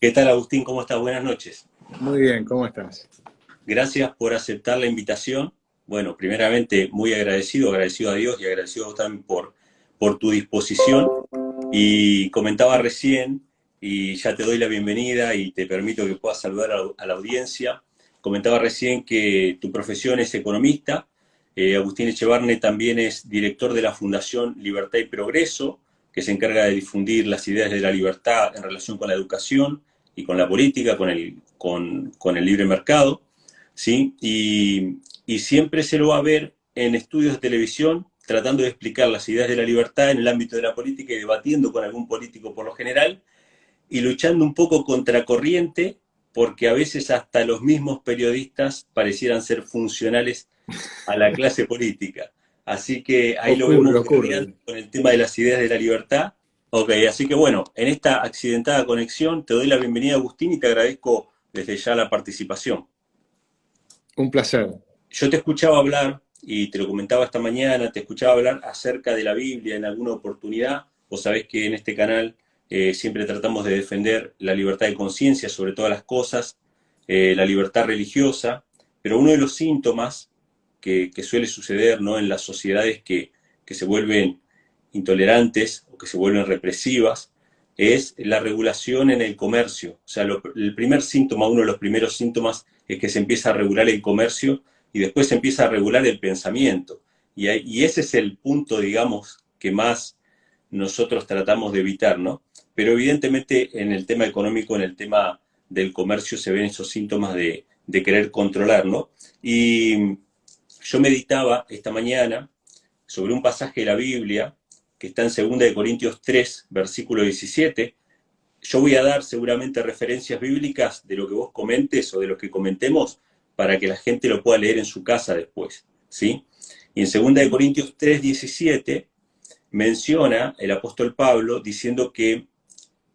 ¿Qué tal, Agustín? ¿Cómo estás? Buenas noches. Muy bien, ¿cómo estás? Gracias por aceptar la invitación. Bueno, primeramente, muy agradecido a Dios y agradecido también por tu disposición. Y comentaba recién, y ya te doy la bienvenida y te permito que puedas saludar a la audiencia. Comentaba recién que tu profesión es economista. Agustín Echevarne también es director de la Fundación Libertad y Progreso, que se encarga de difundir las ideas de la libertad en relación con la educación y con la política, con el libre mercado. ¿Sí? Y siempre se lo va a ver en estudios de televisión tratando de explicar las ideas de la libertad en el ámbito de la política y debatiendo con algún político por lo general y luchando un poco contracorriente porque a veces hasta los mismos periodistas parecieran ser funcionales a la clase política. Así que ahí lo Ocurre, vemos ocurre. guerreando con el tema de las ideas de la libertad. Ok, así que bueno, en esta accidentada conexión te doy la bienvenida, Agustín, y te agradezco desde ya la participación. Un placer. Yo te escuchaba hablar, y te lo comentaba esta mañana, te escuchaba hablar acerca de la Biblia en alguna oportunidad. Vos sabés que en este canal siempre tratamos de defender la libertad de conciencia sobre todas las cosas, la libertad religiosa, pero uno de los síntomas que suele suceder, ¿no?, en las sociedades que se vuelven intolerantes o que se vuelven represivas es la regulación en el comercio. O sea, el primer síntoma, uno de los primeros síntomas es que se empieza a regular el comercio y después se empieza a regular el pensamiento. Y ese es el punto, digamos, que más nosotros tratamos de evitar, ¿no? Pero evidentemente en el tema económico, en el tema del comercio, se ven esos síntomas de querer controlar, ¿no? Y yo meditaba esta mañana sobre un pasaje de la Biblia que está en 2 Corintios 3, versículo 17. Yo voy a dar seguramente referencias bíblicas de lo que vos comentes o de lo que comentemos para que la gente lo pueda leer en su casa después, ¿sí? Y en 2 Corintios 3, 17 menciona el apóstol Pablo diciendo que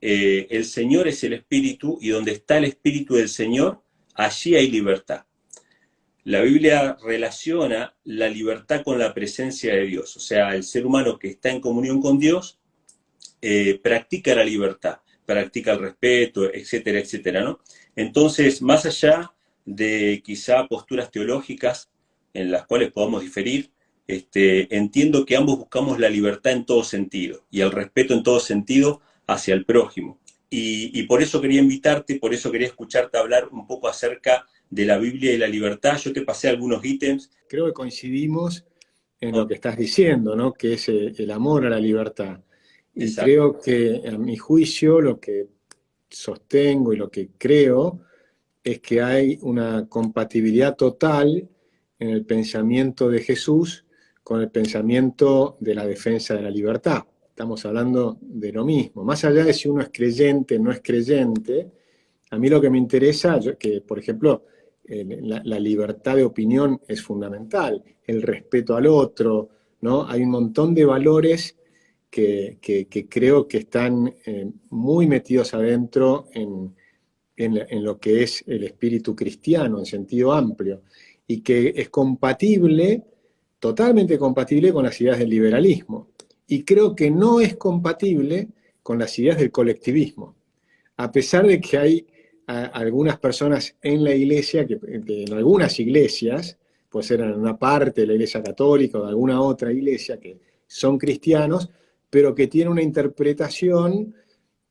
el Señor es el Espíritu y donde está el Espíritu del Señor, allí hay libertad. La Biblia relaciona la libertad con la presencia de Dios, o sea, el ser humano que está en comunión con Dios practica la libertad, practica el respeto, etcétera, etcétera, ¿no? Entonces, más allá de quizá posturas teológicas en las cuales podamos diferir, entiendo que ambos buscamos la libertad en todo sentido y el respeto en todo sentido hacia el prójimo. Y por eso quería invitarte, por eso quería escucharte hablar un poco acerca de la Biblia y la libertad. Yo te pasé algunos ítems. Creo que coincidimos en lo Oh, que estás diciendo, ¿no? Que es el amor a la libertad. Y exacto. creo que, a mi juicio, lo que sostengo y lo que creo es que hay una compatibilidad total en el pensamiento de Jesús con el pensamiento de la defensa de la libertad. Estamos hablando de lo mismo. Más allá de si uno es creyente o no es creyente, a mí lo que me interesa, que por ejemplo, la libertad de opinión es fundamental, el respeto al otro, ¿no? Hay un montón de valores que creo que están muy metidos adentro en lo que es el espíritu cristiano en sentido amplio, y que es compatible, totalmente compatible con las ideas del liberalismo. Y creo que no es compatible con las ideas del colectivismo, a pesar de que hay algunas personas en la iglesia, que en algunas iglesias, puede ser en una parte de la iglesia católica o de alguna otra iglesia, que son cristianos, pero que tienen una interpretación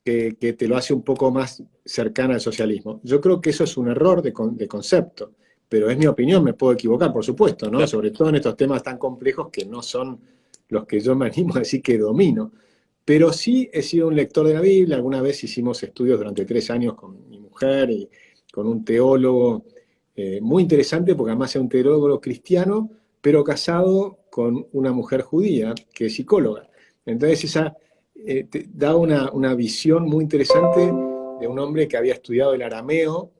que te lo hace un poco más cercana al socialismo. Yo creo que eso es un error de concepto, pero es mi opinión, me puedo equivocar, por supuesto, ¿no? Sobre todo en estos temas tan complejos que no son los que yo me animo a decir que domino. Pero sí he sido un lector de la Biblia. Alguna vez hicimos estudios durante 3 años con mi mujer y con un teólogo muy interesante, porque además es un teólogo cristiano, pero casado con una mujer judía que es psicóloga. Entonces esa te da una visión muy interesante de un hombre que había estudiado el arameo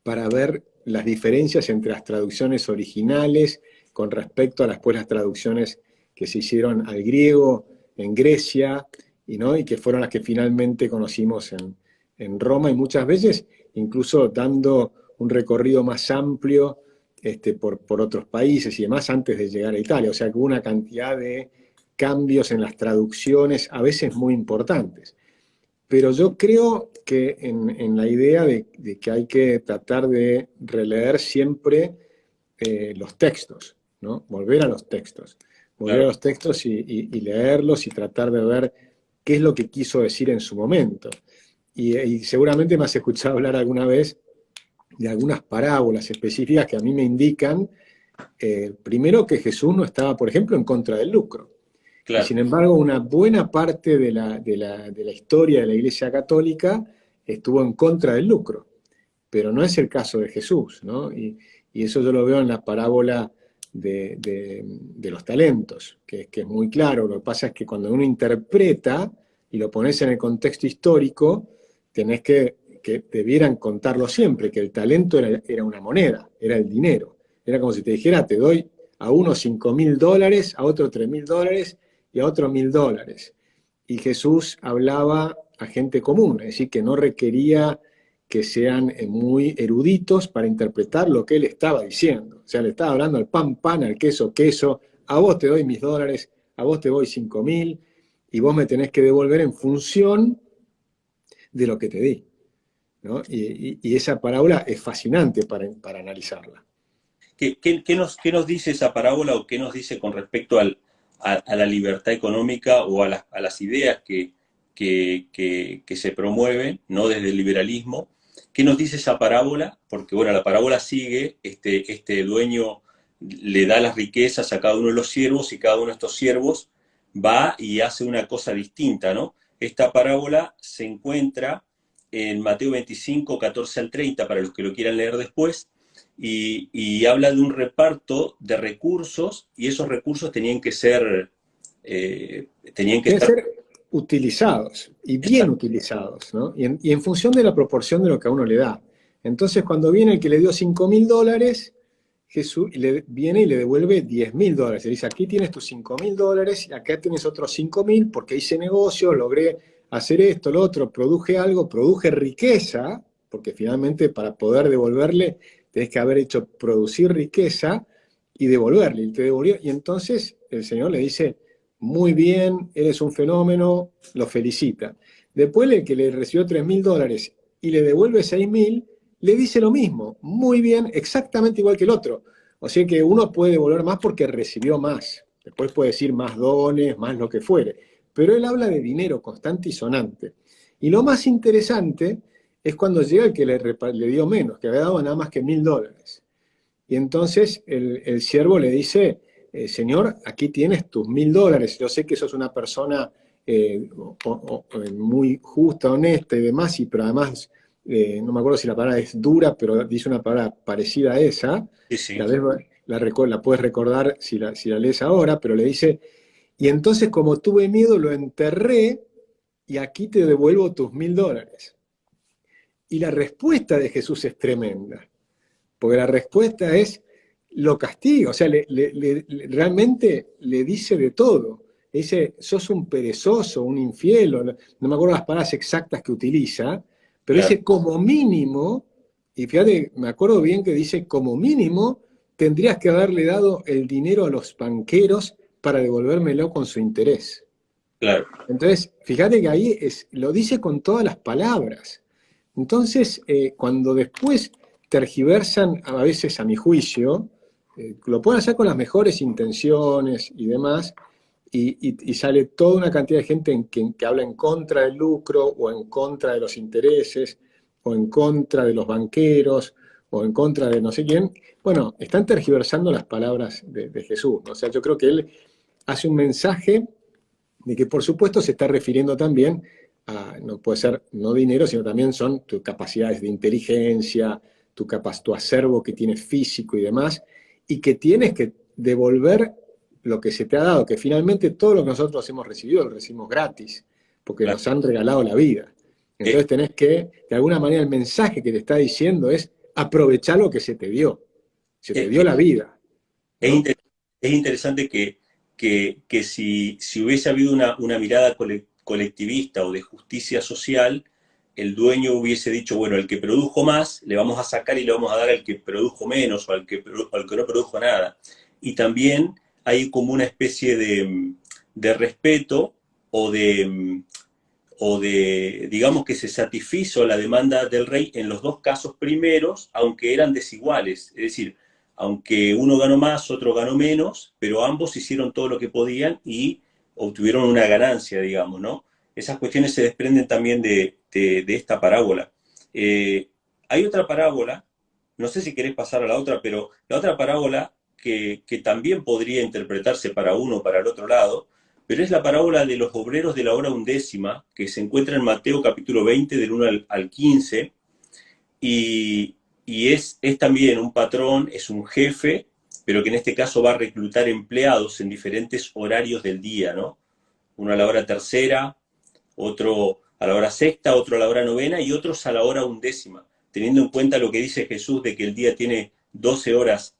para ver las diferencias entre las traducciones originales con respecto a las traducciones que se hicieron al griego en Grecia, ¿no? Y que fueron las que finalmente conocimos en Roma, y muchas veces incluso dando un recorrido más amplio por otros países y demás antes de llegar a Italia. O sea que hubo una cantidad de cambios en las traducciones, a veces muy importantes. pero yo creo que en la idea de que hay que tratar de releer siempre los textos, ¿no? Volver a los textos. Volver a Claro, los textos y leerlos y tratar de ver qué es lo que quiso decir en su momento. Y seguramente me has escuchado hablar alguna vez de algunas parábolas específicas que a mí me indican, primero, que Jesús no estaba, por ejemplo, en contra del lucro. Y claro. sin embargo, una buena parte de la historia de la Iglesia Católica estuvo en contra del lucro. Pero no es el caso de Jesús, ¿no? Y eso yo lo veo en la parábola de los talentos, que es muy claro. Lo que pasa es que cuando uno interpreta y lo pones en el contexto histórico, tenés que debieran contarlo siempre, que el talento era una moneda, era el dinero. Era como si te dijera, te doy a uno $5.000, a otro $3.000 y a otro $1.000. Y Jesús hablaba a gente común, es decir, que no requería que sean muy eruditos para interpretar lo que él estaba diciendo. O sea, le estaba hablando al pan, pan, al queso, queso, a vos te doy mis dólares, a vos te doy 5.000, y vos me tenés que devolver en función de lo que te di, ¿no? Y esa parábola es fascinante para analizarla. ¿Qué nos dice esa parábola o qué nos dice con respecto a la libertad económica o a las ideas que se promueven, ¿no? Desde el liberalismo? ¿Qué nos dice esa parábola? Porque, bueno, la parábola sigue, este dueño le da las riquezas a cada uno de los siervos y cada uno de estos siervos va y hace una cosa distinta, ¿no? Esta parábola se encuentra en Mateo 25, 14 al 30, para los que lo quieran leer después, y habla de un reparto de recursos, y esos recursos tenían que ser, tenían que Deben estar. ser utilizados y bien utilizados, ¿no? Y en función de la proporción de lo que a uno le da. Entonces, cuando viene el que le dio $5.000, Jesús viene y le devuelve $10.000. Le dice, aquí tienes tus $5.000 y acá tienes otros 5.000 porque hice negocio, logré hacer esto, lo otro, produje algo, produje riqueza, porque finalmente para poder devolverle tenés que haber hecho producir riqueza y devolverle. Y te devolvió. Y entonces el Señor le dice, muy bien, eres un fenómeno, lo felicita. Después el que le recibió $3.000 y le devuelve 6.000, le dice lo mismo, muy bien, exactamente igual que el otro. O sea que uno puede devolver más porque recibió más. Después puede decir más dones, más lo que fuere. Pero él habla de dinero constante y sonante. Y lo más interesante es cuando llega el que le dio menos, que había dado nada más que $1.000. Y entonces el siervo le dice, Señor, aquí tienes tus $1.000. Yo sé que sos una persona muy justa, honesta y demás, pero además, no me acuerdo si la palabra es dura, pero dice una palabra parecida a esa. Sí, sí, Tal vez la puedes recordar si la lees ahora, pero le dice, y entonces como tuve miedo lo enterré y aquí te devuelvo tus $1.000. Y la respuesta de Jesús es tremenda. Porque la respuesta es, lo castiga, o sea, realmente le dice de todo. Le dice, sos un perezoso, un infiel, no me acuerdo las palabras exactas que utiliza, pero claro, dice como mínimo, y fíjate, me acuerdo bien que dice como mínimo, tendrías que haberle dado el dinero a los banqueros para devolvérmelo con su interés. claro. Entonces, fíjate que ahí lo dice con todas las palabras. Entonces, cuando después tergiversan, a veces a mi juicio, lo pueden hacer con las mejores intenciones y demás, y sale toda una cantidad de gente que habla en contra del lucro, o en contra de los intereses, o en contra de los banqueros, o en contra de no sé quién. Bueno, están tergiversando las palabras de Jesús, ¿no? O sea, yo creo que él hace un mensaje de que por supuesto se está refiriendo también a, no puede ser no dinero, sino también son tus capacidades de inteligencia, tu acervo que tienes físico y demás, y que tienes que devolver lo que se te ha dado, que finalmente todo lo que nosotros hemos recibido lo recibimos gratis, porque Claro. nos han regalado la vida. Eh, Entonces tenés que, de alguna manera, el mensaje que te está diciendo es aprovechar lo que se te dio. Se te eh, dio la vida, Es, ¿no? es interesante que si hubiese habido una mirada colectivista o de justicia social, el dueño hubiese dicho, bueno, el que produjo más, le vamos a sacar y le vamos a dar al que produjo menos o al que no produjo nada. Y también hay como una especie de respeto o digamos que se satisfizo la demanda del rey en los dos casos primeros, aunque eran desiguales. Es decir, aunque uno ganó más, otro ganó menos, pero ambos hicieron todo lo que podían y obtuvieron una ganancia, digamos, ¿no? Esas cuestiones se desprenden también de esta parábola. Hay otra parábola, no sé si querés pasar a la otra, pero la otra parábola que también podría interpretarse para uno o para el otro lado, pero es la parábola de los obreros de la hora undécima, que se encuentra en Mateo capítulo 20, del 1 al 15, y es también un patrón, es un jefe, pero que en este caso va a reclutar empleados en diferentes horarios del día, ¿no? Uno a la hora tercera, otro a la hora sexta, otro a la hora novena y otros a la hora undécima, teniendo en cuenta lo que dice Jesús de que el día tiene 12 horas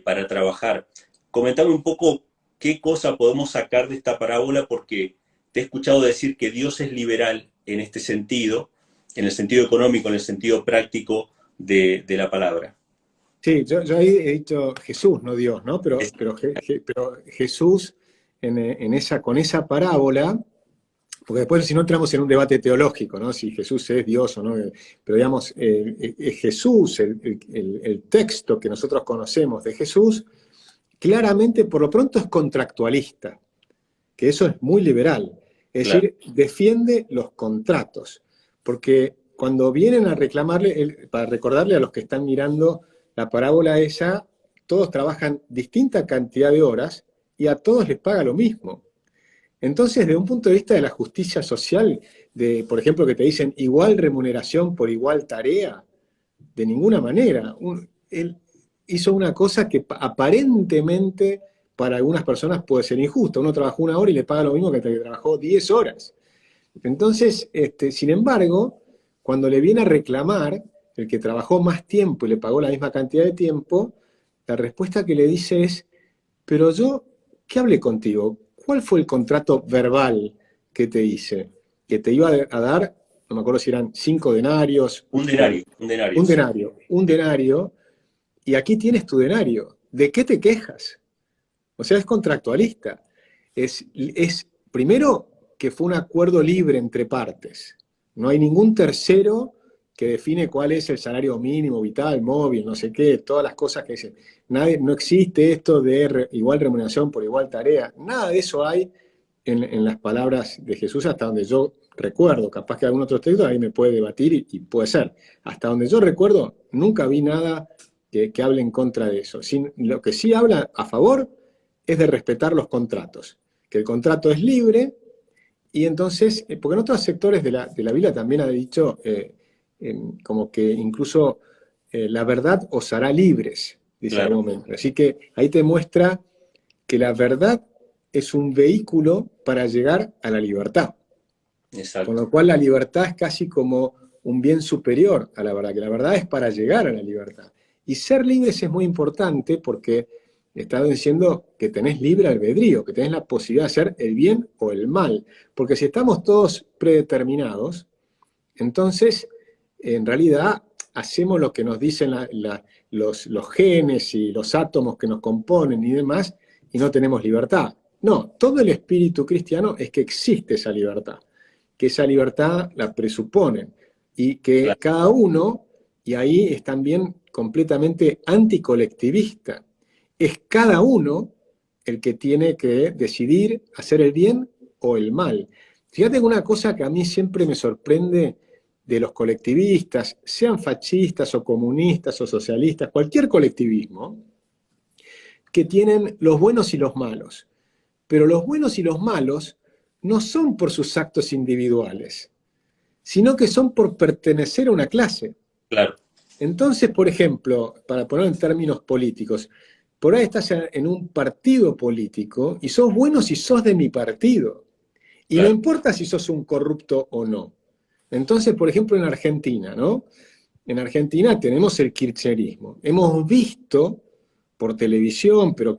para trabajar. Comentame un poco qué cosa podemos sacar de esta parábola, porque te he escuchado decir que Dios es liberal en este sentido, en el sentido económico, en el sentido práctico de la palabra. Sí, yo ahí he dicho Jesús, no Dios, ¿no? Pero Jesús con esa parábola, porque después si no entramos en un debate teológico, ¿no? Si Jesús es Dios o no, pero digamos, Jesús, el texto que nosotros conocemos de Jesús, claramente por lo pronto es contractualista, que eso es muy liberal, es Claro, decir, defiende los contratos, porque cuando vienen a reclamarle, para recordarle a los que están mirando la parábola esa, todos trabajan distinta cantidad de horas y a todos les paga lo mismo. Entonces, desde un punto de vista de la justicia social, por ejemplo, que te dicen igual remuneración por igual tarea, de ninguna manera. Él hizo una cosa que aparentemente para algunas personas puede ser injusta. Uno trabajó 1 hora y le paga lo mismo que el que trabajó 10 horas. Entonces, sin embargo, cuando le viene a reclamar el que trabajó más tiempo y le pagó la misma cantidad de tiempo, la respuesta que le dice es, pero yo, ¿qué hablé contigo? ¿Cuál fue el contrato verbal que te hice? Que te iba a dar, no me acuerdo si eran 5 denarios, un denario, sí. un denario, y aquí tienes tu denario. ¿De qué te quejas? O sea, es contractualista. Es primero que fue un acuerdo libre entre partes. No hay ningún tercero que define cuál es el salario mínimo, vital, móvil, no sé qué, todas las cosas que dicen. No existe esto de igual remuneración por igual tarea. Nada de eso hay en las palabras de Jesús, hasta donde yo recuerdo. Capaz que algún otro texto ahí me puede debatir y puede ser. Hasta donde yo recuerdo, nunca vi nada que hable en contra de eso. Lo que sí habla a favor es de respetar los contratos, que el contrato es libre, y entonces, porque en otros sectores de la Biblia también ha dicho como que incluso la verdad os hará libres, dice en Claro, algún momento. Así que ahí te muestra que la verdad es un vehículo para llegar a la libertad. Con exacto. lo cual la libertad es casi como un bien superior a la verdad, que la verdad es para llegar a la libertad. Y ser libres es muy importante porque está diciendo que tenés libre albedrío, que tenés la posibilidad de hacer el bien o el mal. Porque si estamos todos predeterminados, entonces en realidad hacemos lo que nos dicen los genes y los átomos que nos componen y demás, y no tenemos libertad. No, todo el espíritu cristiano es que existe esa libertad, que esa libertad la presuponen y que Claro. cada uno, y ahí es también completamente anticolectivista, es cada uno el que tiene que decidir hacer el bien o el mal. Fíjate que una cosa que a mí siempre me sorprende de los colectivistas, sean fascistas o comunistas o socialistas, cualquier colectivismo, que tienen los buenos y los malos. Pero los buenos y los malos no son por sus actos individuales, sino que son por pertenecer a una clase. Claro. Entonces, por ejemplo, para poner en términos políticos, por ahí estás en un partido político y sos bueno si sos de mi partido. Y no Claro. importa si sos un corrupto o no. Entonces, por ejemplo, en Argentina, ¿no? En Argentina tenemos el kirchnerismo. Hemos visto por televisión, pero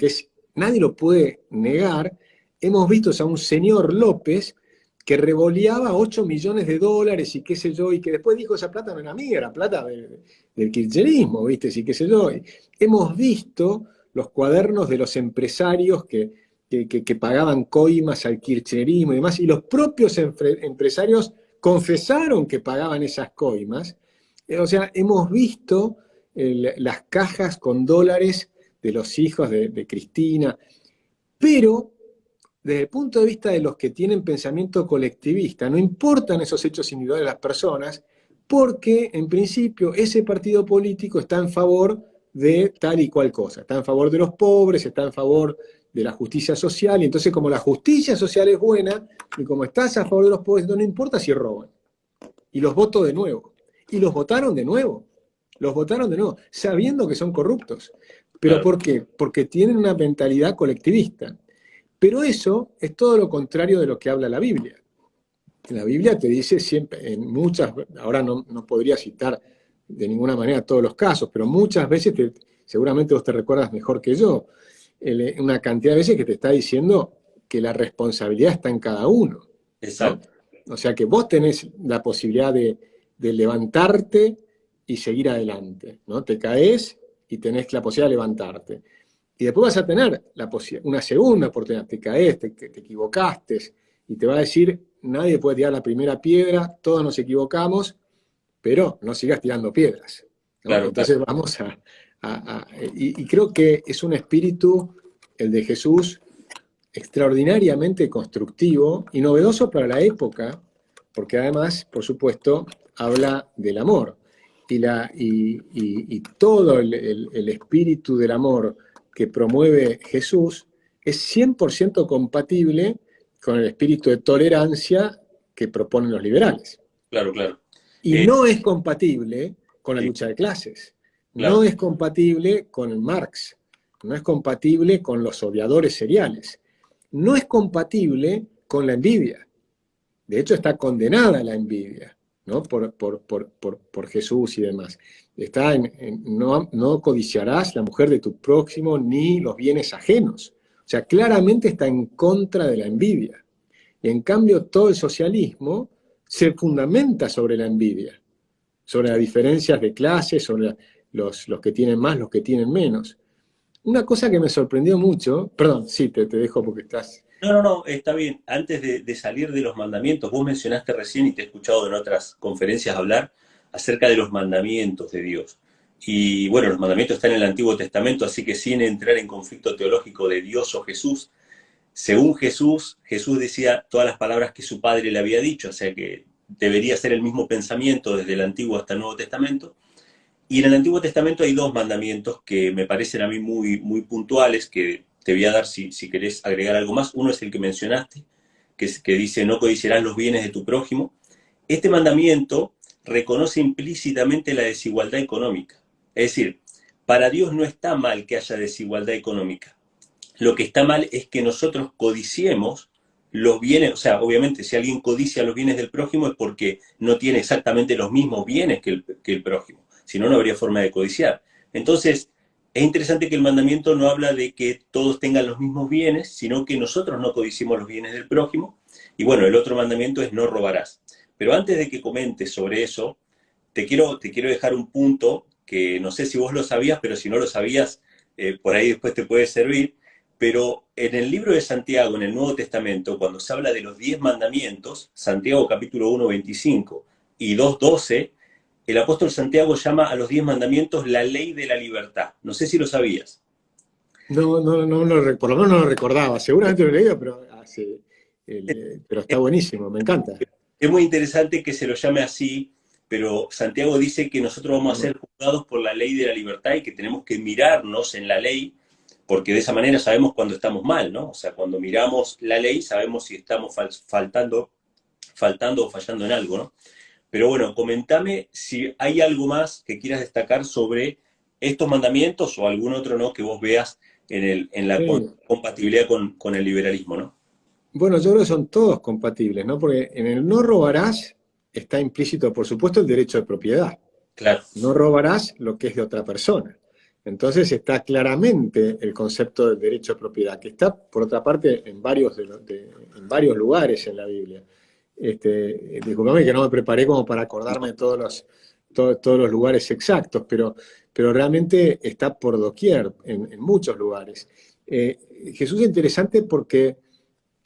nadie lo puede negar, hemos visto a un señor López que revoleaba 8 millones de dólares y qué sé yo, y que después dijo esa plata no era mía, era plata del kirchnerismo, ¿viste? Y qué sé yo. Hemos visto los cuadernos de los empresarios que que pagaban coimas al kirchnerismo y demás, y los propios empresarios confesaron que pagaban esas coimas. O sea, hemos visto las cajas con dólares de los hijos de Cristina, pero desde el punto de vista de los que tienen pensamiento colectivista, no importan esos hechos individuales de las personas, porque en principio ese partido político está en favor de tal y cual cosa, está en favor de los pobres, está en favor de la justicia social, y entonces como la justicia social es buena, y como estás a favor de los pobres, entonces no importa si roban. Y los voto de nuevo. Y los votaron de nuevo. Los votaron de nuevo, sabiendo que son corruptos. ¿Pero Claro, por qué? Porque tienen una mentalidad colectivista. Pero eso es todo lo contrario de lo que habla la Biblia. La Biblia te dice siempre, en muchas, ahora no podría citar de ninguna manera todos los casos, pero muchas veces, seguramente vos te recuerdas mejor que yo, una cantidad de veces que te está diciendo que la responsabilidad está en cada uno, ¿no? exacto, O sea que vos tenés la posibilidad de levantarte y seguir adelante, ¿no? Te caes y tenés la posibilidad de levantarte. Y después vas a tener una segunda oportunidad, te caes, te equivocaste, y te va a decir, nadie puede tirar la primera piedra, todos nos equivocamos, pero no sigas tirando piedras, ¿no? claro, claro. Entonces vamos y creo que es un espíritu, el de Jesús, extraordinariamente constructivo y novedoso para la época, porque además, por supuesto, habla del amor. Y todo el espíritu del amor que promueve Jesús es 100% compatible con el espíritu de tolerancia que proponen los liberales. Claro, claro. Y Eh, no es compatible con la sí, lucha de clases, no claro, es compatible con Marx, no es compatible con los odiadores seriales, no es compatible con la envidia. De hecho, está condenada la envidia, ¿no? Por Jesús y demás. Está no codiciarás la mujer de tu próximo ni los bienes ajenos. O sea, claramente está en contra de la envidia. Y en cambio, todo el socialismo se fundamenta sobre la envidia, sobre las diferencias de clases, sobre los que tienen más, los que tienen menos. Una cosa que me sorprendió mucho, perdón, sí, te dejo porque estás... no, no, no, está bien. Antes de salir de los mandamientos, vos mencionaste recién y te he escuchado en otras conferencias hablar acerca de los mandamientos de Dios. Y bueno, los mandamientos están en el Antiguo Testamento, así que sin entrar en conflicto teológico de Dios o Jesús, según Jesús, Jesús decía todas las palabras que su padre le había dicho, o sea que debería ser el mismo pensamiento desde el Antiguo hasta el Nuevo Testamento. Y en el Antiguo Testamento hay dos mandamientos que me parecen a mí muy, muy puntuales, que te voy a dar si querés agregar algo más. Uno es el que mencionaste, que dice, no codiciarás los bienes de tu prójimo. Este mandamiento reconoce implícitamente la desigualdad económica. Es decir, para Dios no está mal que haya desigualdad económica. Lo que está mal es que nosotros codiciemos los bienes, o sea, obviamente si alguien codicia los bienes del prójimo es porque no tiene exactamente los mismos bienes que el prójimo, si no, no habría forma de codiciar. Entonces, es interesante que el mandamiento no habla de que todos tengan los mismos bienes, sino que nosotros no codicimos los bienes del prójimo. Y bueno, el otro mandamiento es no robarás. Pero antes de que comentes sobre eso, te quiero dejar un punto que no sé si vos lo sabías, pero si no lo sabías, por ahí después te puede servir. Pero en el libro de Santiago, en el Nuevo Testamento, cuando se habla de los 10 mandamientos, Santiago capítulo 1, 25 y 2, 12, el apóstol Santiago llama a los 10 mandamientos la ley de la libertad. No sé si lo sabías. Por lo menos no lo recordaba. Seguramente lo he leído, pero, pero está buenísimo, me encanta. Es muy interesante que se lo llame así, pero Santiago dice que nosotros vamos a ser juzgados por la ley de la libertad y que tenemos que mirarnos en la ley, porque de esa manera sabemos cuando estamos mal, ¿no? O sea, cuando miramos la ley sabemos si estamos faltando o fallando en algo, ¿no? Pero bueno, comentame si hay algo más que quieras destacar sobre estos mandamientos o algún otro, ¿no? Que vos veas en la Sí. compatibilidad con el liberalismo, ¿no? Bueno, yo creo que son todos compatibles, ¿no? Porque en el no robarás está implícito, por supuesto, el derecho de propiedad. Claro, No robarás lo que es de otra persona. Entonces está claramente el concepto del derecho de propiedad, que está, por otra parte, en en varios lugares en la Biblia. Disculpame que no me preparé como para acordarme de todos los lugares exactos, pero realmente está por doquier, en muchos lugares. Jesús es interesante porque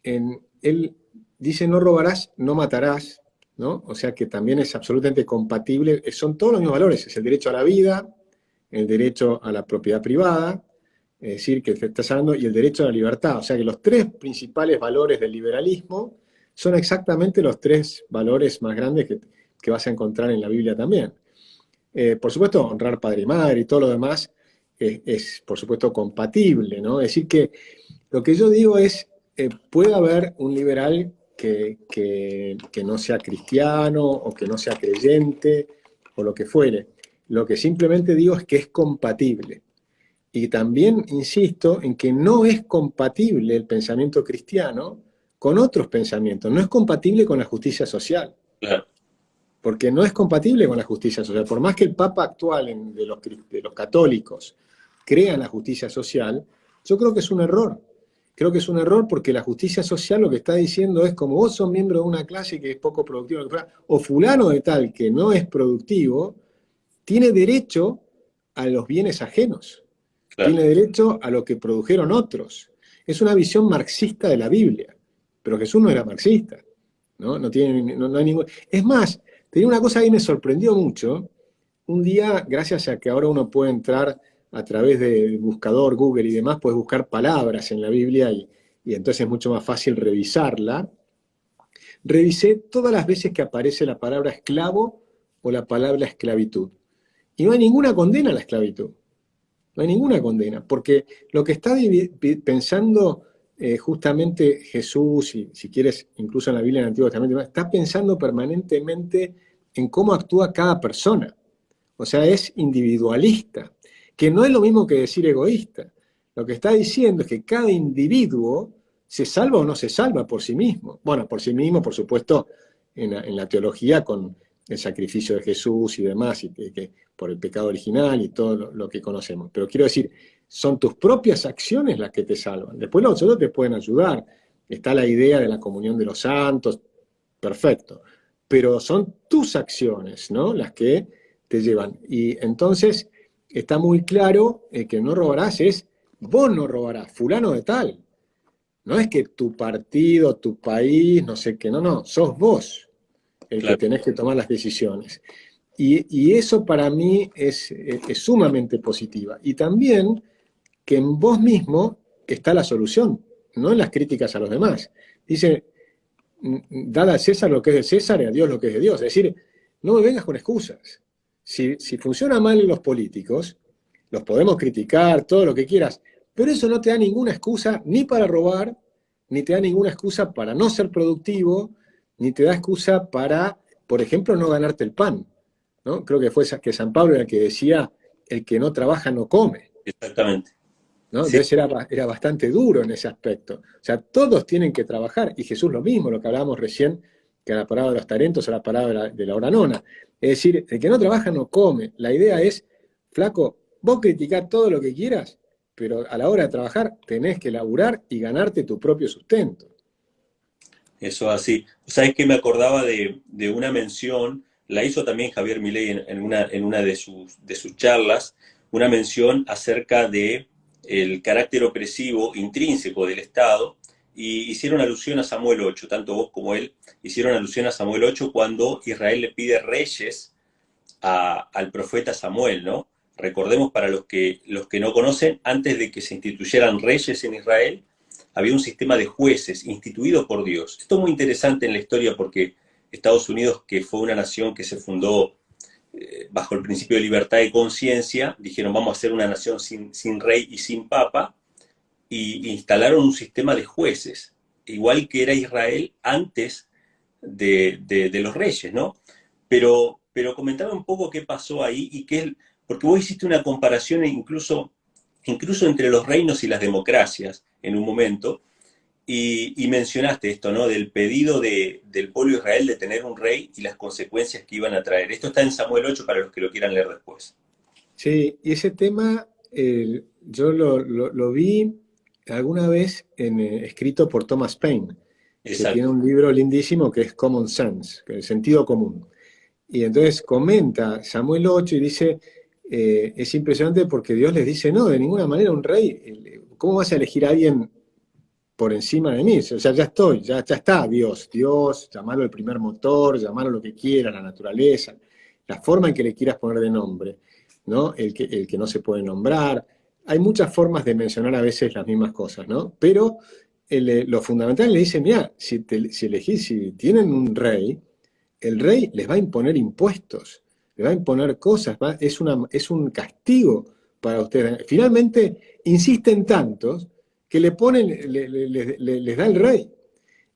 él dice no robarás, no matarás, ¿no? O sea que también es absolutamente compatible, son todos los mismos valores, es el derecho a la vida, el derecho a la propiedad privada, es decir, que te estás hablando, y el derecho a la libertad. O sea que los tres principales valores del liberalismo son exactamente los tres valores más grandes que vas a encontrar en la Biblia también. Por supuesto, honrar padre y madre y todo lo demás es, por supuesto, compatible, ¿no? Es decir, que lo que yo digo es, puede haber un liberal que no sea cristiano o que no sea creyente o lo que fuere. Lo que simplemente digo es que es compatible. Y también insisto en que no es compatible el pensamiento cristiano con otros pensamientos, no es compatible con la justicia social, Claro, porque no es compatible con la justicia social. Por más que el Papa actual de los católicos crea en la justicia social, yo creo que es un error. Creo que es un error porque la justicia social lo que está diciendo es como vos sos miembro de una clase que es poco productiva, o fulano de tal que no es productivo, tiene derecho a los bienes ajenos, claro. tiene derecho a lo que produjeron otros. Es una visión marxista de la Biblia, pero Jesús no era marxista, ¿no? No hay ningún... Es más, tenía una cosa que me sorprendió mucho. Un día, gracias a que ahora uno puede entrar a través del buscador Google y demás, puedes buscar palabras en la Biblia y entonces es mucho más fácil revisarla. Revisé todas las veces que aparece la palabra esclavo o la palabra esclavitud. Y no hay ninguna condena a la esclavitud. No hay ninguna condena, porque lo que está pensando justamente Jesús, y si quieres, incluso en la Biblia en el Antiguo Testamento, está pensando permanentemente en cómo actúa cada persona. O sea, es individualista, que no es lo mismo que decir egoísta. Lo que está diciendo es que cada individuo se salva o no se salva por sí mismo. Bueno, por sí mismo, por supuesto, en la teología con el sacrificio de Jesús y demás, y que por el pecado original y todo lo que conocemos. Pero quiero decir, son tus propias acciones las que te salvan. Después los otros te pueden ayudar. Está la idea de la comunión de los santos, perfecto. Pero son tus acciones, ¿no? Las que te llevan. Y entonces está muy claro que no robarás es vos no robarás, fulano de tal. No es que tu partido, tu país, no sé qué, no, sos vos el que Claro. tenés que tomar las decisiones. Y eso para mí es sumamente positiva. Y también que en vos mismo está la solución, no en las críticas a los demás. Dice, dale a César lo que es de César y a Dios lo que es de Dios. Es decir, no me vengas con excusas. Si funciona mal los políticos, los podemos criticar, todo lo que quieras, pero eso no te da ninguna excusa ni para robar, ni te da ninguna excusa para no ser productivo, ni te da excusa para, por ejemplo, no ganarte el pan, ¿no? Creo que fue que San Pablo era el que decía, el que no trabaja no come, Exactamente. ¿no? Sí, Entonces era bastante duro en ese aspecto. O sea, todos tienen que trabajar, y Jesús lo mismo, lo que hablábamos recién, que la palabra de los talentos o la palabra de la hora nona. Es decir, el que no trabaja no come. La idea es, flaco, vos criticás todo lo que quieras, pero a la hora de trabajar tenés que laburar y ganarte tu propio sustento. eso así. ¿Sabes qué? Me acordaba de una mención, la hizo también Javier Milei en una de sus charlas, una mención acerca de el carácter opresivo intrínseco del Estado, y hicieron alusión a Samuel 8, tanto vos como él hicieron alusión a Samuel 8 cuando Israel le pide reyes al profeta Samuel, ¿no? Recordemos para los que no conocen, antes de que se instituyeran reyes en Israel, había un sistema de jueces instituido por Dios. Esto es muy interesante en la historia porque Estados Unidos, que fue una nación que se fundó bajo el principio de libertad de conciencia, dijeron vamos a ser una nación sin rey y sin papa, y instalaron un sistema de jueces, igual que era Israel antes de los reyes, ¿no? Pero comentame un poco qué pasó ahí y qué, porque vos hiciste una comparación incluso entre los reinos y las democracias en un momento, y mencionaste esto, ¿no? Del pedido del pueblo de Israel de tener un rey y las consecuencias que iban a traer. Esto está en Samuel 8 para los que lo quieran leer después. Sí, y ese tema yo lo vi alguna vez escrito por Thomas Paine, que tiene Exacto. un libro lindísimo que es Common Sense, que es el sentido común. Y entonces comenta Samuel 8 y dice, es impresionante porque Dios les dice, no, de ninguna manera un rey, ¿cómo vas a elegir a alguien por encima de mí? O sea, ya estoy, ya está Dios, llamarlo el primer motor, llamarlo lo que quieras, la naturaleza, la forma en que le quieras poner de nombre, ¿no? El que no se puede nombrar. Hay muchas formas de mencionar a veces las mismas cosas, ¿no? Pero lo fundamental le dice, mira, si tienen un rey, el rey les va a imponer impuestos, les va a imponer cosas, es un castigo para ustedes. Finalmente, insisten tantos que le ponen, les da el rey.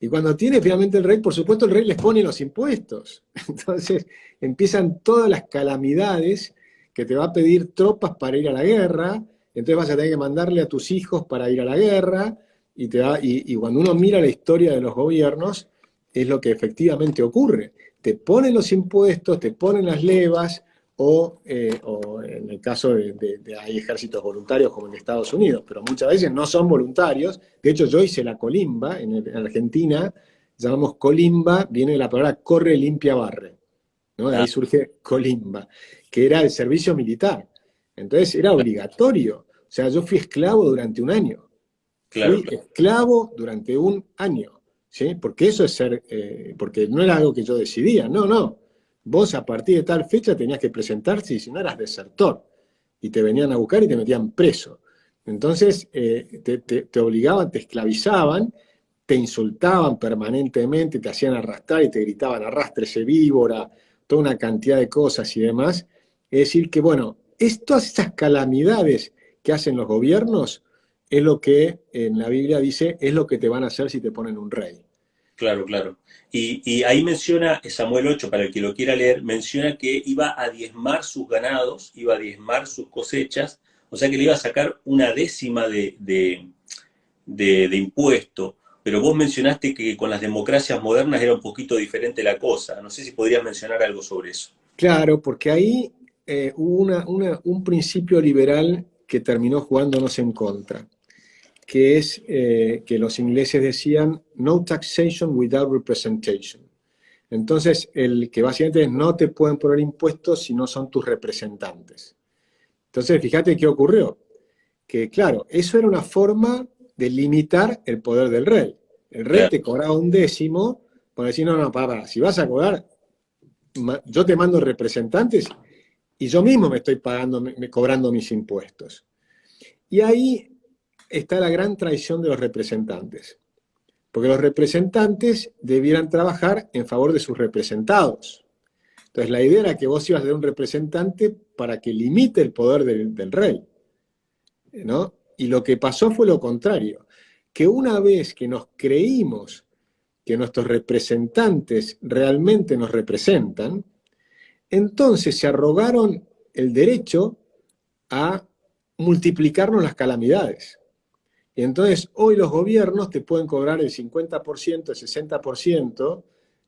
Y cuando tiene finalmente el rey, por supuesto el rey les pone los impuestos. Entonces empiezan todas las calamidades que te va a pedir tropas para ir a la guerra, entonces vas a tener que mandarle a tus hijos para ir a la guerra, y cuando uno mira la historia de los gobiernos, es lo que efectivamente ocurre. Te ponen los impuestos, te ponen las levas, o en el caso hay ejércitos voluntarios como en Estados Unidos, pero muchas veces no son voluntarios. De hecho, yo hice la colimba en Argentina, llamamos colimba, viene de la palabra corre, limpia, barre, ¿no? De ahí Ah, surge colimba, que era el servicio militar. Entonces era obligatorio. O sea, yo fui esclavo durante un año. claro, Fui claro. esclavo durante un año, ¿sí? Porque eso es ser, porque no era algo que yo decidía, no, no. Vos a partir de tal fecha tenías que presentarte y si no eras desertor. Y te venían a buscar y te metían preso. Entonces te obligaban, te esclavizaban, te insultaban permanentemente, te hacían arrastrar y te gritaban arrástrese víbora, toda una cantidad de cosas y demás. Es decir, que bueno, todas esas calamidades que hacen los gobiernos es lo que en la Biblia dice, es lo que te van a hacer si te ponen un rey. Claro, claro. Y ahí menciona, Samuel 8 para el que lo quiera leer, menciona que iba a diezmar sus ganados, iba a diezmar sus cosechas, o sea que le iba a sacar una décima de impuesto. Pero vos mencionaste que con las democracias modernas era un poquito diferente la cosa. No sé si podrías mencionar algo sobre eso. Claro, porque ahí hubo un principio liberal que terminó jugándonos en contra, que es que los ingleses decían no taxation without representation. Entonces, el que básicamente es no te pueden poner impuestos si no son tus representantes. Entonces, fíjate qué ocurrió. Que claro, eso era una forma de limitar el poder del rey. El rey Claro, te cobraba un décimo, por decir, no, no, para, si vas a cobrar, yo te mando representantes y yo mismo me estoy pagando, cobrando mis impuestos. Y ahí está la gran traición de los representantes, porque los representantes debieran trabajar en favor de sus representados. Entonces la idea era que vos ibas a ser un representante para que limite el poder del rey, ¿no? Y lo que pasó fue lo contrario, que una vez que nos creímos que nuestros representantes realmente nos representan, entonces se arrogaron el derecho a multiplicarnos las calamidades. Y entonces hoy los gobiernos te pueden cobrar el 50%, el 60%,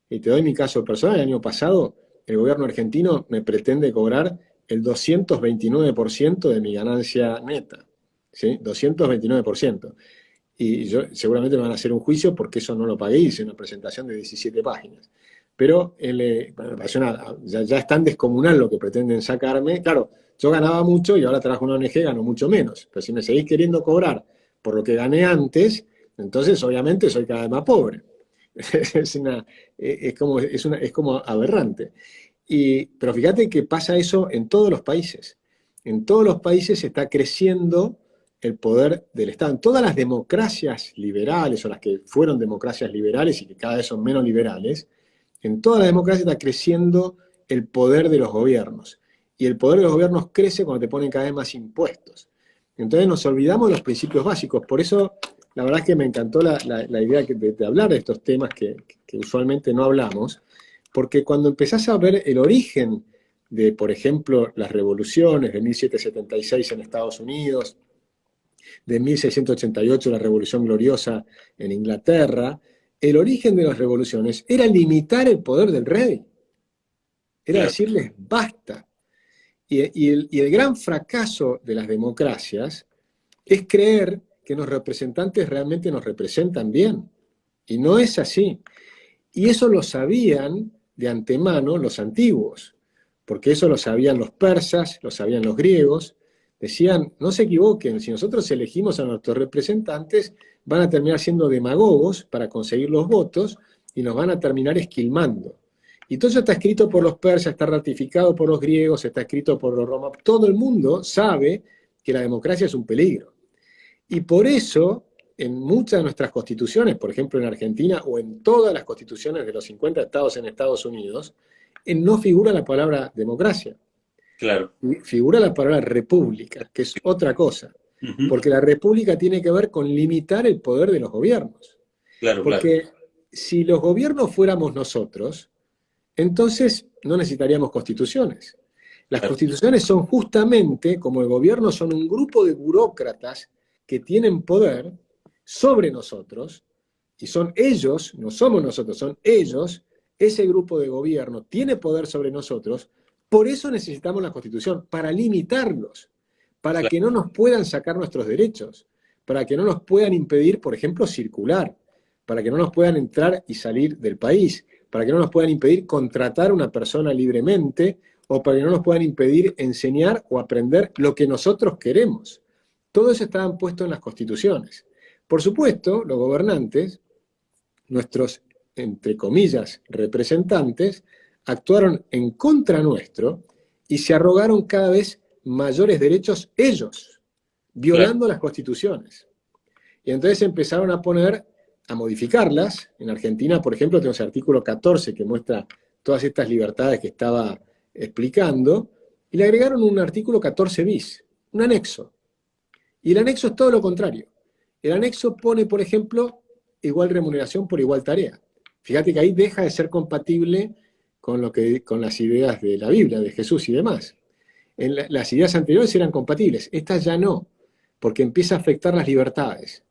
y te doy mi caso personal, el año pasado el gobierno argentino me pretende cobrar el 229% de mi ganancia neta, ¿sí? 229%. Y yo, seguramente me van a hacer un juicio porque eso no lo pagué, hice una presentación de 17 páginas. Pero bueno, ya es tan descomunal lo que pretenden sacarme. Claro, yo ganaba mucho y ahora trabajo en una ONG, gano mucho menos. Pero si me seguís queriendo cobrar por lo que gané antes, entonces obviamente soy cada vez más pobre. Es, una, es como aberrante. Pero fíjate que pasa eso en todos los países. En todos los países está creciendo el poder del Estado. En todas las democracias liberales, o las que fueron democracias liberales y que cada vez son menos liberales, en todas las democracias está creciendo el poder de los gobiernos. Y el poder de los gobiernos crece cuando te ponen cada vez más impuestos. Entonces nos olvidamos de los principios básicos. Por eso, la verdad es que me encantó la idea de hablar de estos temas que usualmente no hablamos, porque cuando empezás a ver el origen de, por ejemplo, las revoluciones de 1776 en Estados Unidos, de 1688 la Revolución Gloriosa en Inglaterra, el origen de las revoluciones era limitar el poder del rey, era claro. decirles basta. Y el gran fracaso de las democracias es creer que los representantes realmente nos representan bien. Y no es así. Y eso lo sabían de antemano los antiguos, porque eso lo sabían los persas, lo sabían los griegos. Decían, no se equivoquen, si nosotros elegimos a nuestros representantes, van a terminar siendo demagogos para conseguir los votos y nos van a terminar esquilmando. Y todo eso está escrito por los persas, está ratificado por los griegos, está escrito por los romanos. Todo el mundo sabe que la democracia es un peligro. Y por eso, en muchas de nuestras constituciones, por ejemplo en Argentina o en todas las constituciones de los 50 estados en Estados Unidos, no figura la palabra democracia. Claro. Figura la palabra república, que es otra cosa. Porque la república tiene que ver con limitar el poder de los gobiernos. Claro, Porque claro. si los gobiernos fuéramos nosotros, entonces no necesitaríamos constituciones. Las Claro. constituciones son justamente, como el gobierno, son un grupo de burócratas que tienen poder sobre nosotros, y son ellos, no somos nosotros, son ellos, ese grupo de gobierno tiene poder sobre nosotros, por eso necesitamos la Constitución, para limitarlos, para Claro. que no nos puedan sacar nuestros derechos, para que no nos puedan impedir, por ejemplo, circular, para que no nos puedan entrar y salir del país, para que no nos puedan impedir contratar a una persona libremente, o para que no nos puedan impedir enseñar o aprender lo que nosotros queremos. Todo eso estaba puesto en las constituciones. Por supuesto, los gobernantes, nuestros, entre comillas, representantes, actuaron en contra nuestro y se arrogaron cada vez mayores derechos ellos, Claro. violando las constituciones. Y entonces empezaron a modificarlas. En Argentina, por ejemplo, tenemos el artículo 14 que muestra todas estas libertades que estaba explicando, y le agregaron un artículo 14 bis, un anexo. Y el anexo es todo lo contrario. El anexo pone, por ejemplo, igual remuneración por igual tarea. Fíjate que ahí deja de ser compatible con las ideas de la Biblia, de Jesús y demás. Las ideas anteriores eran compatibles, estas ya no, porque empieza a afectar las libertades.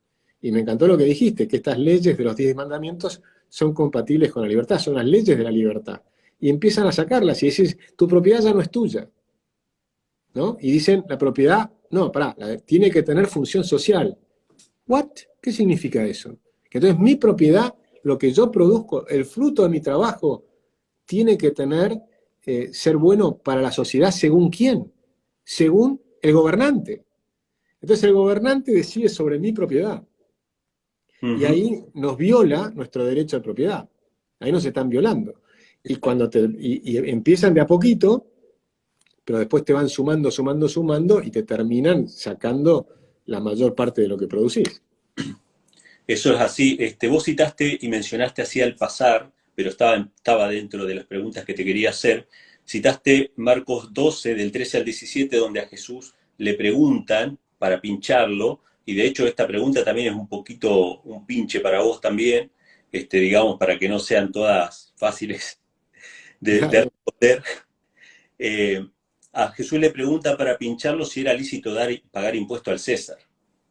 Y me encantó lo que dijiste, que estas leyes de los 10 mandamientos son compatibles con la libertad, son las leyes de la libertad. Y empiezan a sacarlas y dices, tu propiedad ya no es tuya, ¿no? Y dicen, la propiedad, no, pará, tiene que tener función social. ¿What? ¿Qué significa eso? Que entonces mi propiedad, lo que yo produzco, el fruto de mi trabajo, tiene que ser bueno para la sociedad según quién, según el gobernante. Entonces el gobernante decide sobre mi propiedad. Y ahí nos viola nuestro derecho de propiedad. Ahí nos están violando. Y, y empiezan de a poquito, pero después te van sumando, sumando, sumando y te terminan sacando la mayor parte de lo que producís. Eso es así. Vos citaste y mencionaste así al pasar, pero estaba dentro de las preguntas que te quería hacer. Citaste Marcos 12, del 13 al 17, donde a Jesús le preguntan para pincharlo, y de hecho esta pregunta también es un poquito un pinche para vos también, digamos, para que no sean todas fáciles de Dale. responder. Eh, a Jesús le pregunta para pincharlo si era lícito pagar impuesto al César,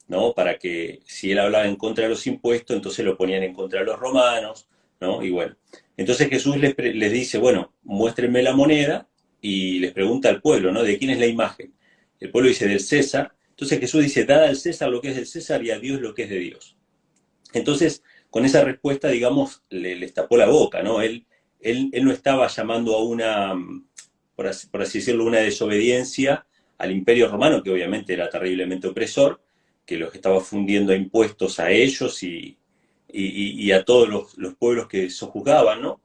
¿no? Para que si él hablaba en contra de los impuestos, entonces lo ponían en contra de los romanos, ¿no? Y bueno, entonces Jesús les dice, bueno, muéstrenme la moneda, y les pregunta al pueblo, ¿no? ¿De quién es la imagen? El pueblo dice del César. Entonces Jesús dice, dad al César lo que es del César y a Dios lo que es de Dios. Entonces, con esa respuesta, digamos, les tapó la boca, ¿no? Él no estaba llamando a una, por así decirlo, una desobediencia al imperio romano, que obviamente era terriblemente opresor, que los estaba fundiendo a impuestos a ellos y a todos los pueblos que sojuzgaban, ¿no?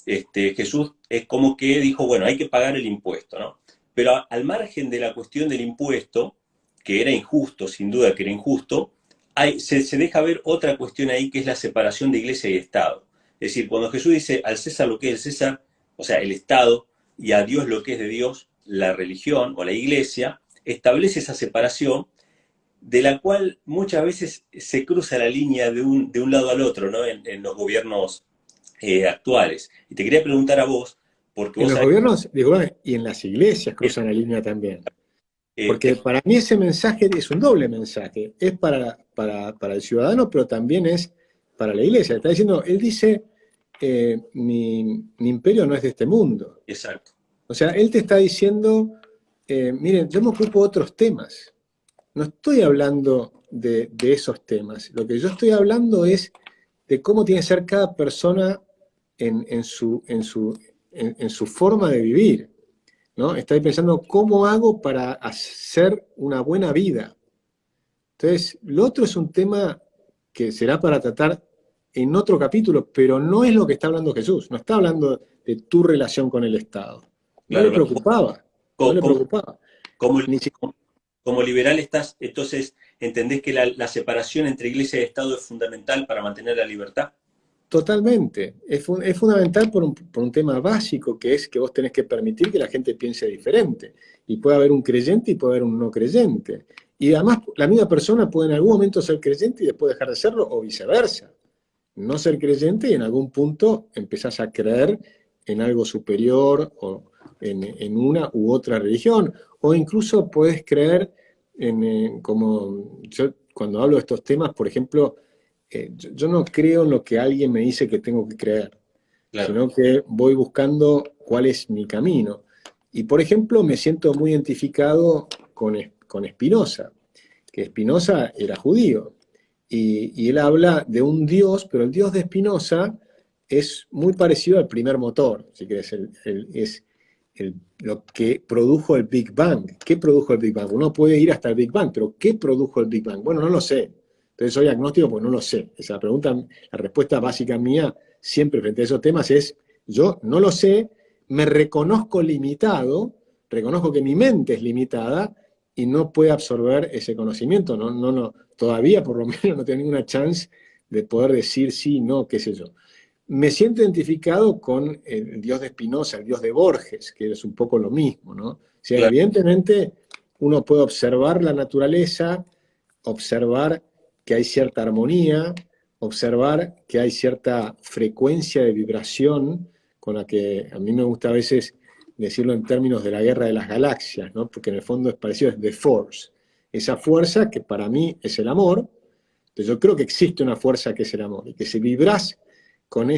Jesús es como que dijo, bueno, hay que pagar el impuesto, ¿no? Pero al margen de la cuestión del impuesto, que era injusto, sin duda que era injusto, se deja ver otra cuestión ahí, que es la separación de iglesia y Estado. Es decir, cuando Jesús dice al César lo que es el César, o sea, el Estado, y a Dios lo que es de Dios, la religión o la iglesia, establece esa separación, de la cual muchas veces se cruza la línea de un lado al otro, ¿no? En los gobiernos actuales. Y te quería preguntar a vos, porque En vos los sabés gobiernos, digo, y en las iglesias que cruzan la línea también. Porque es, para mí ese mensaje es un doble mensaje. Es para el ciudadano, pero también es para la iglesia. Está diciendo, él dice, mi imperio no es de este mundo. exacto. O sea, él te está diciendo, miren, yo me ocupo de otros temas. No estoy hablando de esos temas. Lo que yo estoy hablando es de cómo tiene que ser cada persona en su forma de vivir. ¿no? Está pensando cómo hago para hacer una buena vida. Entonces, lo otro es un tema que será para tratar en otro capítulo, pero no es lo que está hablando Jesús, no está hablando de tu relación con el Estado. No le Claro, preocupaba, no como, le preocupaba. como, Ni si- como liberal estás, entonces entendés que la separación entre iglesia y Estado es fundamental para mantener la libertad. Totalmente. Es fundamental por un tema básico, que es que vos tenés que permitir que la gente piense diferente. Y puede haber un creyente y puede haber un no creyente. Y además, la misma persona puede en algún momento ser creyente y después dejar de serlo, o viceversa. No ser creyente y en algún punto empezás a creer en algo superior o en una u otra religión. O incluso puedes creer como yo cuando hablo de estos temas, por ejemplo, yo no creo en lo que alguien me dice que tengo que creer, Claro, sino que voy buscando cuál es mi camino. Y por ejemplo, me siento muy identificado con Spinoza, que Spinoza era judío. Y él habla de un Dios, pero el Dios de Spinoza es muy parecido al primer motor, si querés, es lo que produjo el Big Bang. ¿Qué produjo el Big Bang? Uno puede ir hasta el Big Bang, pero ¿qué produjo el Big Bang? Bueno, no lo sé. Entonces soy agnóstico porque no lo sé. Esa pregunta, la respuesta básica mía siempre frente a esos temas es, yo no lo sé, me reconozco limitado, reconozco que mi mente es limitada y no puede absorber ese conocimiento. No, no, no, todavía por lo menos no tengo ninguna chance de poder decir sí, no, qué sé yo. Me siento identificado con el Dios de Spinoza, el Dios de Borges, que es un poco lo mismo, ¿no? O sea, claro, evidentemente uno puede observar la naturaleza, observar que hay cierta armonía, observar que hay cierta frecuencia de vibración con la que a mí me gusta a veces decirlo en términos de la guerra de las galaxias, ¿no? Porque en el fondo es parecido, es The Force, esa fuerza que para mí es el amor. Entonces yo creo que existe una fuerza que es el amor y que si vibras en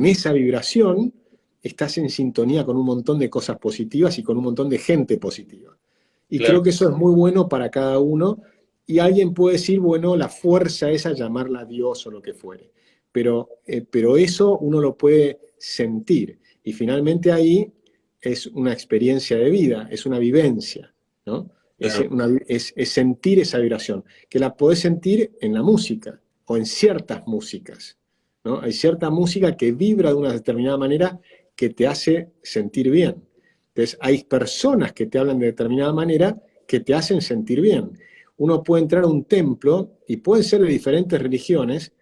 esa vibración, estás en sintonía con un montón de cosas positivas y con un montón de gente positiva. Y claro, creo que eso es muy bueno para cada uno. Y alguien puede decir, bueno, la fuerza esa, llamarla Dios o lo que fuere. Pero eso uno lo puede sentir. Y finalmente ahí es una experiencia de vida, es una vivencia, ¿no? claro, Es sentir esa vibración, que la podés sentir en la música o en ciertas músicas, ¿no? Hay cierta música que vibra de una determinada manera que te hace sentir bien. Entonces, hay personas que te hablan de determinada manera que te hacen sentir bien. Uno puede entrar a un templo y pueden ser de diferentes religiones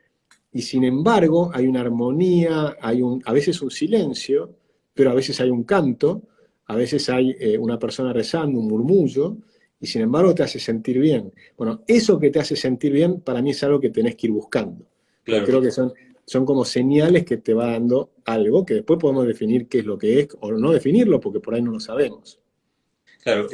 y sin embargo hay una armonía, a veces un silencio, pero a veces hay un canto, a veces hay una persona rezando, un murmullo, y sin embargo te hace sentir bien. Bueno, eso que te hace sentir bien para mí es algo que tenés que ir buscando, porque claro, creo que son como señales que te va dando algo, que después podemos definir qué es lo que es o no definirlo, porque por ahí no lo sabemos. claro.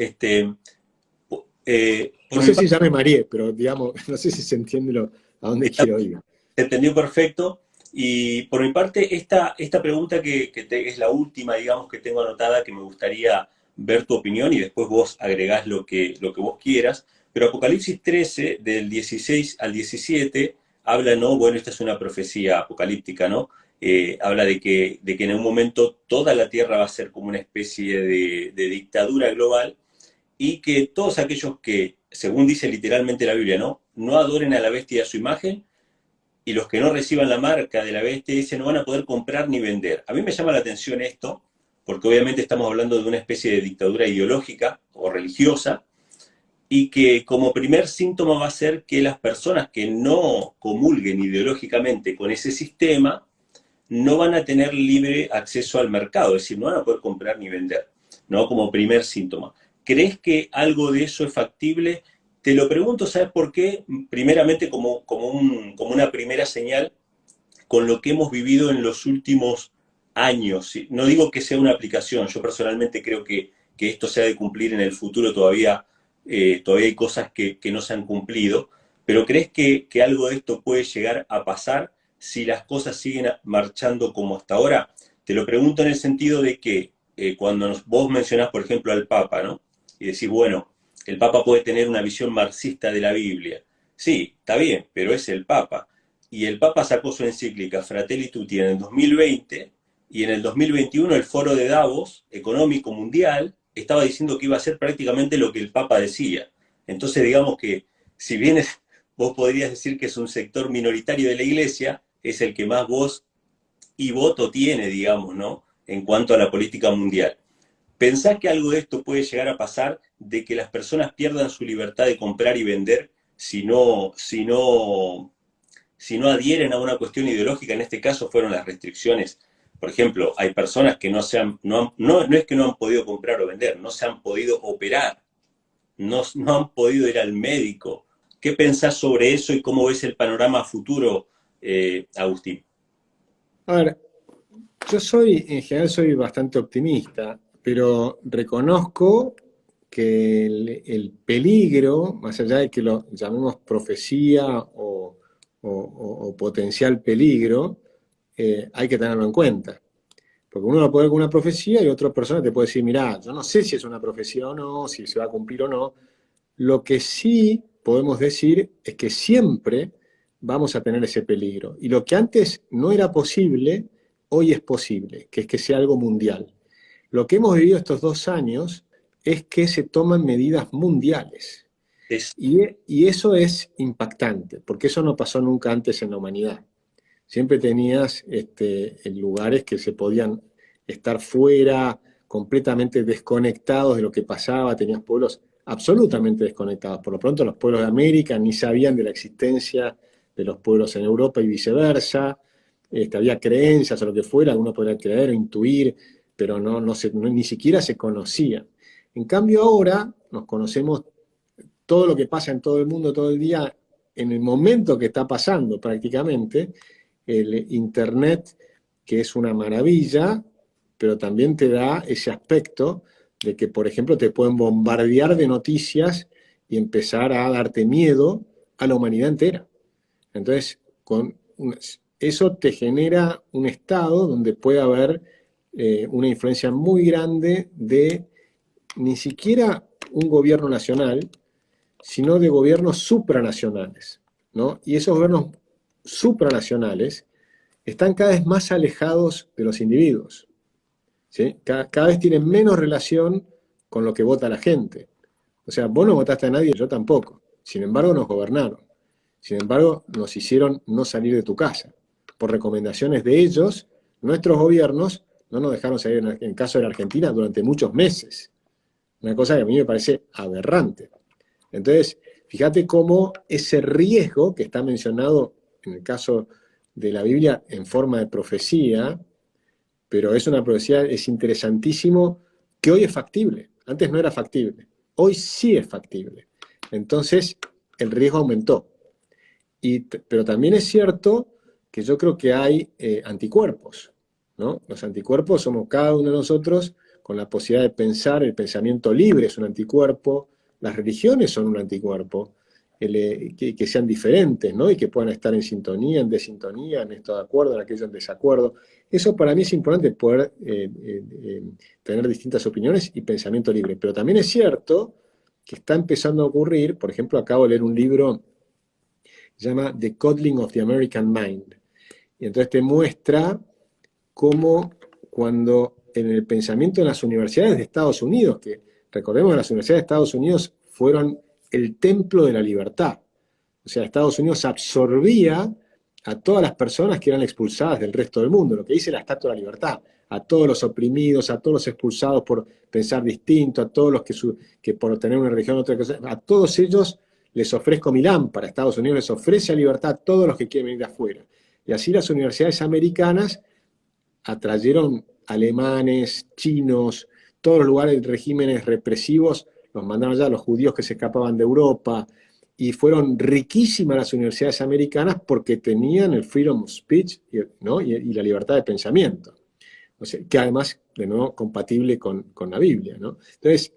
Por No mi sé si parte, ya me mareé, pero digamos, no sé si se entiende a dónde está quiero ir. Se entendió perfecto. Y por mi parte, esta pregunta es la última, digamos, que tengo anotada, que me gustaría ver tu opinión y después vos agregás lo que vos quieras. Pero Apocalipsis 13, del 16 al 17, habla, ¿no? Bueno, esta es una profecía apocalíptica, ¿no? Habla de que en un momento toda la tierra va a ser como una especie de dictadura global y que todos aquellos que, según dice literalmente la Biblia, ¿no? No adoren a la bestia y a su imagen, y los que no reciban la marca de la bestia dice no van a poder comprar ni vender. A mí me llama la atención esto, porque obviamente estamos hablando de una especie de dictadura ideológica o religiosa, y que como primer síntoma va a ser que las personas que no comulguen ideológicamente con ese sistema no van a tener libre acceso al mercado, es decir, no van a poder comprar ni vender, ¿no? Como primer síntoma. ¿Crees que algo de eso es factible? Te lo pregunto, ¿sabes por qué? Primeramente como una primera señal con lo que hemos vivido en los últimos años. No digo que sea una aplicación, yo personalmente creo que esto se ha de cumplir en el futuro, todavía hay cosas que no se han cumplido, pero ¿crees que algo de esto puede llegar a pasar si las cosas siguen marchando como hasta ahora? Te lo pregunto en el sentido de que cuando vos mencionás, por ejemplo, al Papa, ¿no? Y decís, bueno, el Papa puede tener una visión marxista de la Biblia. Sí, está bien, pero es el Papa. Y el Papa sacó su encíclica Fratelli Tutti en el 2020 y en el 2021 el foro de Davos, económico mundial, estaba diciendo que iba a ser prácticamente lo que el Papa decía. Entonces, digamos que, si bien vos podrías decir que es un sector minoritario de la Iglesia, es el que más voz y voto tiene, digamos, ¿no? En cuanto a la política mundial. ¿Pensás que algo de esto puede llegar a pasar, de que las personas pierdan su libertad de comprar y vender si no adhieren a una cuestión ideológica? En este caso fueron las restricciones. Por ejemplo, hay personas que no es que no han podido comprar o vender, no se han podido operar, no han podido ir al médico. ¿Qué pensás sobre eso y cómo ves el panorama futuro, Agustín? A ver, en general soy bastante optimista, pero reconozco que el peligro, más allá de que lo llamemos profecía o potencial peligro, hay que tenerlo en cuenta. Porque uno lo puede ver como una profecía y otra persona te puede decir, mirá, yo no sé si es una profecía o no, si se va a cumplir o no. Lo que sí podemos decir es que siempre vamos a tener ese peligro. Y lo que antes no era posible, hoy es posible, que es que sea algo mundial. Lo que hemos vivido estos 2 años es que se toman medidas mundiales. Es, Y eso es impactante, porque eso no pasó nunca antes en la humanidad. Siempre tenías en lugares que se podían estar fuera, completamente desconectados de lo que pasaba, tenías pueblos absolutamente desconectados. Por lo pronto los pueblos de América ni sabían de la existencia de los pueblos en Europa y viceversa. Había creencias o lo que fuera, uno podría creer o intuir, pero ni siquiera se conocían. En cambio ahora nos conocemos todo lo que pasa en todo el mundo todo el día, en el momento que está pasando prácticamente. El Internet, que es una maravilla, pero también te da ese aspecto de que, por ejemplo, te pueden bombardear de noticias y empezar a darte miedo a la humanidad entera. Entonces, eso te genera un estado donde puede haber una influencia muy grande de ni siquiera un gobierno nacional, sino de gobiernos supranacionales, ¿no? Y esos gobiernos supranacionales están cada vez más alejados de los individuos, ¿sí? Cada vez tienen menos relación con lo que vota la gente. O sea, vos no votaste a nadie, yo tampoco. Sin embargo, nos gobernaron. Sin embargo, nos hicieron no salir de tu casa. Por recomendaciones de ellos, nuestros gobiernos no nos dejaron salir, en el caso de la Argentina, durante muchos meses. Una cosa que a mí me parece aberrante. Entonces, fíjate cómo ese riesgo que está mencionado en el caso de la Biblia en forma de profecía, pero es una profecía, es interesantísimo, que hoy es factible. Antes no era factible, hoy sí es factible. Entonces, el riesgo aumentó. Pero también es cierto que yo creo que hay anticuerpos, ¿no? Los anticuerpos somos cada uno de nosotros con la posibilidad de pensar, el pensamiento libre es un anticuerpo, las religiones son un anticuerpo, que sean diferentes, ¿no? Y que puedan estar en sintonía, en desintonía, en esto de acuerdo, en aquello en desacuerdo. Eso para mí es importante, poder tener distintas opiniones y pensamiento libre. Pero también es cierto que está empezando a ocurrir, por ejemplo, acabo de leer un libro que se llama The Coddling of the American Mind. Y entonces te muestra cómo cuando en el pensamiento de las universidades de Estados Unidos, que recordemos que las universidades de Estados Unidos fueron el templo de la libertad. O sea, Estados Unidos absorbía a todas las personas que eran expulsadas del resto del mundo, lo que dice la Estatua de la Libertad, a todos los oprimidos, a todos los expulsados por pensar distinto, a todos los que por tener una religión otra cosa, a todos ellos les ofrezco mi lámpara. Estados Unidos les ofrece libertad a todos los que quieren venir de afuera. Y así las universidades americanas atrayeron alemanes, chinos, todos los lugares de regímenes represivos, los mandaron allá, los judíos que se escapaban de Europa, y fueron riquísimas las universidades americanas porque tenían el freedom of speech, ¿no? y la libertad de pensamiento. O sea, que además, de nuevo, compatible con la Biblia, ¿no? Entonces,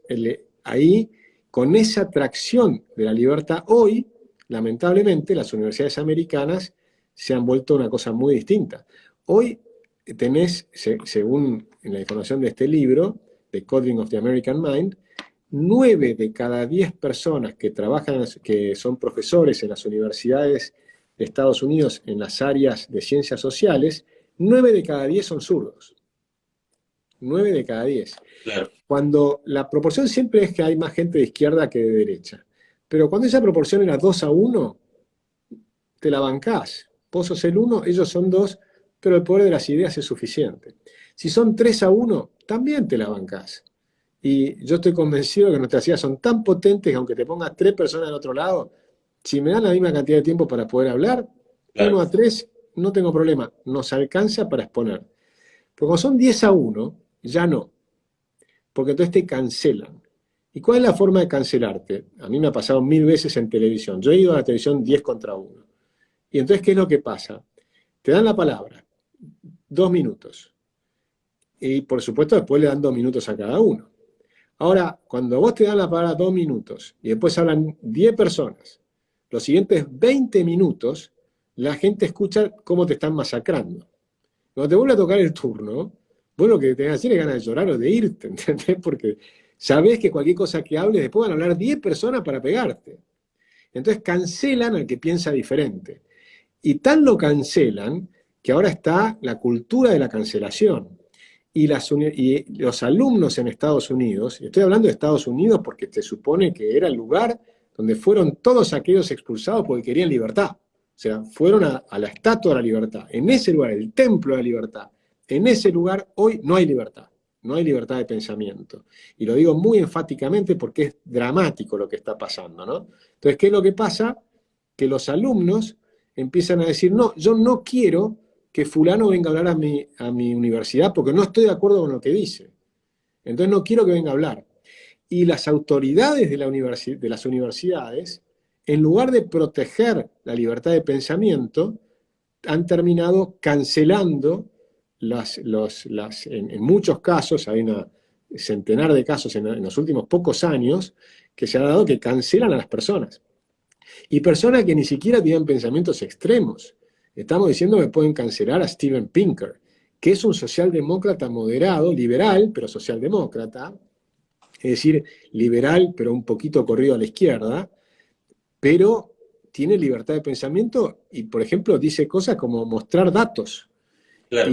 ahí, con esa atracción de la libertad, hoy, lamentablemente, las universidades americanas se han vuelto una cosa muy distinta. Hoy tenés, según la información de este libro, The Coding of the American Mind, 9 de cada 10 personas que trabajan, que son profesores en las universidades de Estados Unidos en las áreas de ciencias sociales, 9 de cada 10 son zurdos. 9 de cada 10. claro, Cuando la proporción siempre es que hay más gente de izquierda que de derecha. Pero cuando esa proporción era 2-1, te la bancás. Vos sos el 1, ellos son 2, pero el poder de las ideas es suficiente. Si son 3-1, también te la bancás. Y yo estoy convencido de que nuestras ideas son tan potentes que aunque te pongas 3 personas del otro lado, si me dan la misma cantidad de tiempo para poder hablar, claro, 1-3, no tengo problema, nos alcanza para exponer. Pero cuando son 10-1, ya no, porque entonces te cancelan. ¿Y cuál es la forma de cancelarte? A mí me ha pasado 1000 veces en televisión. Yo he ido a la televisión 10-1. Y entonces, ¿qué es lo que pasa? Te dan la palabra, 2 minutos. Y por supuesto, después le dan 2 minutos a cada uno. Ahora, cuando vos te dan la palabra 2 minutos y después hablan 10 personas, los siguientes 20 minutos, la gente escucha cómo te están masacrando. Cuando te vuelve a tocar el turno, vos lo que tenés que hacer es ganas de llorar o de irte, ¿entendés? Porque sabés que cualquier cosa que hables, después van a hablar 10 personas para pegarte. Entonces cancelan al que piensa diferente. Y tan lo cancelan que ahora está la cultura de la cancelación. Y los alumnos en Estados Unidos, y estoy hablando de Estados Unidos porque se supone que era el lugar donde fueron todos aquellos expulsados porque querían libertad. O sea, fueron a la Estatua de la Libertad. En ese lugar, el Templo de la Libertad, en ese lugar hoy no hay libertad. No hay libertad de pensamiento. Y lo digo muy enfáticamente porque es dramático lo que está pasando, ¿no? Entonces, ¿qué es lo que pasa? Que los alumnos empiezan a decir, no, yo no quiero que fulano venga a hablar a mi universidad porque no estoy de acuerdo con lo que dice. Entonces no quiero que venga a hablar. Y las autoridades de las universidades, en lugar de proteger la libertad de pensamiento, han terminado cancelando en muchos casos, hay una centenar de casos en los últimos pocos años, que se ha dado que cancelan a las personas. Y personas que ni siquiera tienen pensamientos extremos. Estamos diciendo que pueden cancelar a Steven Pinker, que es un socialdemócrata moderado, liberal, pero socialdemócrata, es decir, liberal, pero un poquito corrido a la izquierda, pero tiene libertad de pensamiento y, por ejemplo, dice cosas como mostrar datos. claro.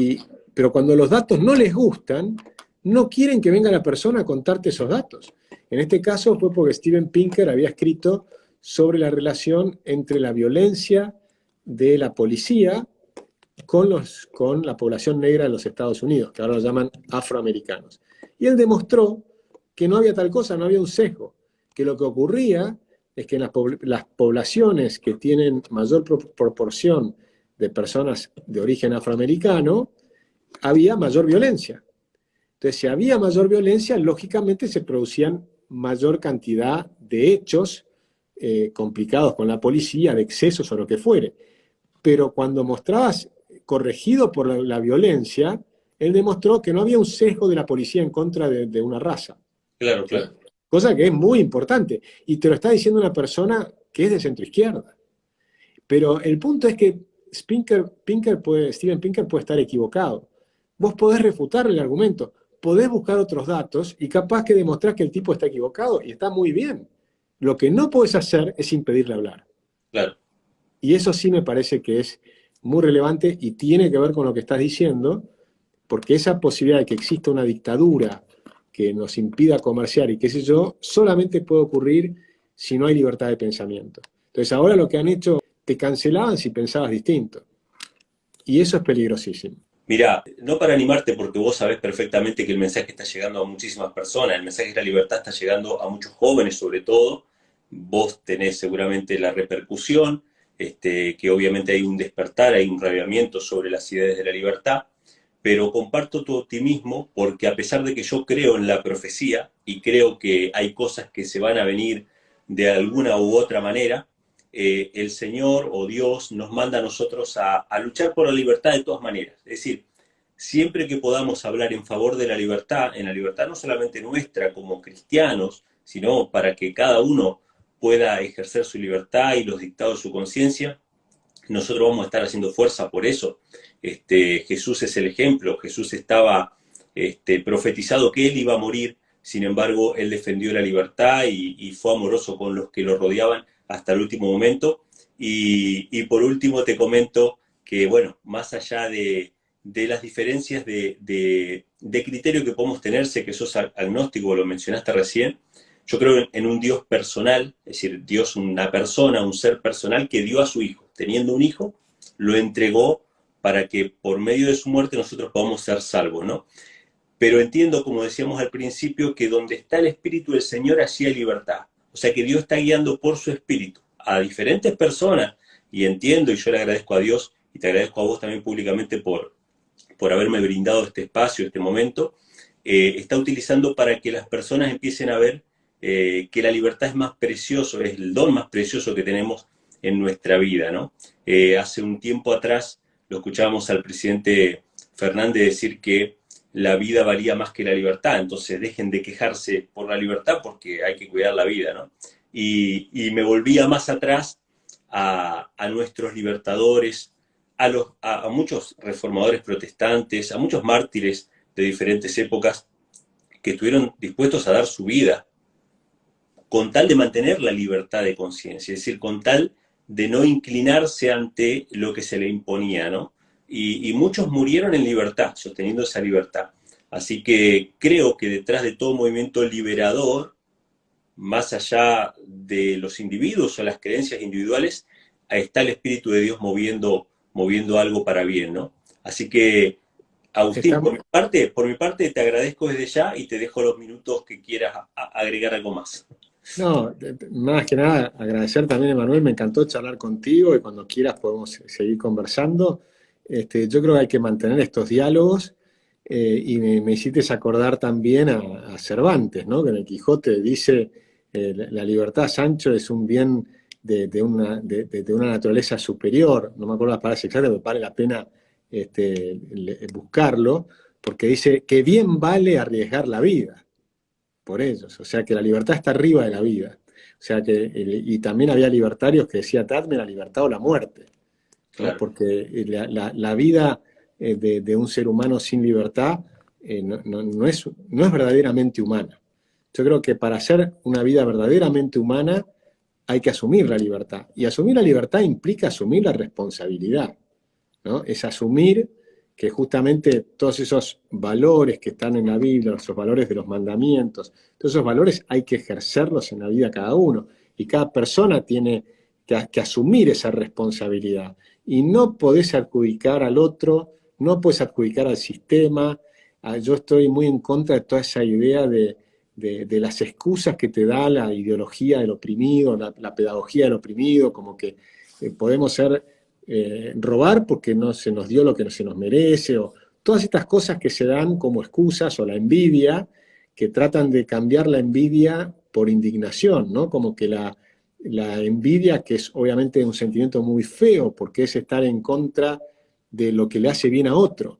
Pero cuando los datos no les gustan, no quieren que venga la persona a contarte esos datos. En este caso fue porque Steven Pinker había escrito sobre la relación entre la violencia de la policía con la población negra de los Estados Unidos, que ahora los llaman afroamericanos. Y él demostró que no había tal cosa, no había un sesgo, que lo que ocurría es que en las poblaciones que tienen mayor proporción de personas de origen afroamericano, había mayor violencia. Entonces, si había mayor violencia, lógicamente se producían mayor cantidad de hechos complicados con la policía, de excesos o lo que fuere. Pero cuando mostrabas corregido por la violencia, él demostró que no había un sesgo de la policía en contra de una raza. Claro, ¿Sí? claro. Cosa que es muy importante. Y te lo está diciendo una persona que es de centroizquierda. Pero el punto es que Steven Pinker puede estar equivocado. Vos podés refutarle el argumento, podés buscar otros datos y capaz que demostrás que el tipo está equivocado y está muy bien. Lo que no podés hacer es impedirle hablar. Claro. Y eso sí me parece que es muy relevante y tiene que ver con lo que estás diciendo, porque esa posibilidad de que exista una dictadura que nos impida comerciar y qué sé yo, solamente puede ocurrir si no hay libertad de pensamiento. Entonces ahora lo que han hecho, te cancelaban si pensabas distinto. Y eso es peligrosísimo. Mirá, no para animarte porque vos sabés perfectamente que el mensaje está llegando a muchísimas personas, el mensaje de la libertad está llegando a muchos jóvenes sobre todo, vos tenés seguramente la repercusión, que obviamente hay un despertar, hay un rabiamiento sobre las ideas de la libertad, pero comparto tu optimismo porque a pesar de que yo creo en la profecía y creo que hay cosas que se van a venir de alguna u otra manera, el Señor o Dios nos manda a nosotros a luchar por la libertad de todas maneras. Es decir, siempre que podamos hablar en favor de la libertad, en la libertad no solamente nuestra como cristianos, sino para que cada uno pueda ejercer su libertad y los dictados de su conciencia, nosotros vamos a estar haciendo fuerza por eso. Jesús es el ejemplo, Jesús estaba profetizado que él iba a morir, sin embargo, él defendió la libertad y fue amoroso con los que lo rodeaban hasta el último momento. Y por último te comento que, bueno, más allá de las diferencias de criterio que podemos tener. Sé que sos agnóstico, lo mencionaste recién. Yo creo en un Dios personal, es decir, Dios, una persona, un ser personal que dio a su hijo. Teniendo un hijo, lo entregó para que por medio de su muerte nosotros podamos ser salvos, ¿no? Pero entiendo, como decíamos al principio, que donde está el Espíritu del Señor, allí hay libertad. O sea que Dios está guiando por su Espíritu a diferentes personas, y entiendo, y yo le agradezco a Dios, y te agradezco a vos también públicamente por haberme brindado este espacio, este momento, está utilizando para que las personas empiecen a ver que la libertad es más precioso, es el don más precioso que tenemos en nuestra vida, ¿no? Hace un tiempo atrás lo escuchábamos al presidente Fernández decir que la vida valía más que la libertad, entonces dejen de quejarse por la libertad porque hay que cuidar la vida, ¿no? Y me volvía más atrás a nuestros libertadores, a muchos reformadores protestantes, a muchos mártires de diferentes épocas que estuvieron dispuestos a dar su vida con tal de mantener la libertad de conciencia, es decir, con tal de no inclinarse ante lo que se le imponía, ¿no? Y muchos murieron en libertad, sosteniendo esa libertad. Así que creo que detrás de todo movimiento liberador, más allá de los individuos o las creencias individuales, está el Espíritu de Dios moviendo algo para bien, ¿no? Así que, Agustín, Estamos, por mi parte te agradezco desde ya y te dejo los minutos que quieras agregar algo más. no, más que nada agradecer también, Emanuel, me encantó charlar contigo y cuando quieras podemos seguir conversando. Yo creo que hay que mantener estos diálogos y me hiciste acordar también a Cervantes, ¿no? Que en el Quijote dice, la libertad, Sancho, es un bien de una naturaleza superior, no me acuerdo las palabras exactas, pero vale la pena buscarlo, porque dice que bien vale arriesgar la vida por ellos. O sea que la libertad está arriba de la vida. O sea que, y también había libertarios que decían, dadme la libertad o la muerte, ¿no? Claro. Porque la vida de un ser humano sin libertad no es verdaderamente humana. Yo creo que para hacer una vida verdaderamente humana hay que asumir la libertad. Y asumir la libertad implica asumir la responsabilidad, ¿no? Es asumir que justamente todos esos valores que están en la Biblia, esos valores de los mandamientos, todos esos valores hay que ejercerlos en la vida de cada uno. Y cada persona tiene que asumir esa responsabilidad. Y no podés adjudicar al otro, no podés adjudicar al sistema. Yo estoy muy en contra de toda esa idea de las excusas que te da la ideología del oprimido, la pedagogía del oprimido, como que podemos ser robar porque no se nos dio lo que se nos merece, o todas estas cosas que se dan como excusas, o la envidia, que tratan de cambiar la envidia por indignación, ¿no? Como que la envidia, que es obviamente un sentimiento muy feo, porque es estar en contra de lo que le hace bien a otro.